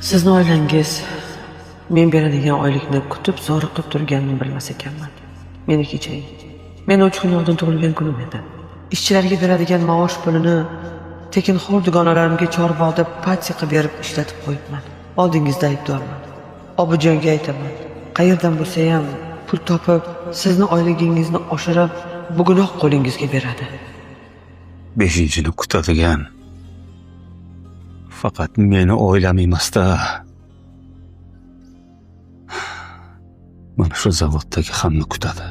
Sizni oilangiz men beradigan oylikni kutib, zoriqib turganini bilmas ekanman. Meni kechiring. Men 3 kun oldin tug'ilgan kunim edi. Ishchilarga beradigan maosh pulini tekinxo'r dugonalarimga chorbog'da patsi qilib berib ishlatib qo'yibman. Oldingizda aybdorman. Obujonga aytaman. Qayerdan bo'lsa ham pul topib, sizni oyligingizni oshirib, bugunoq qo'lingizga beradi. 5-ni kutadigan faqat meni oilam emasda, mana shu zavoddagi hamma kutadi.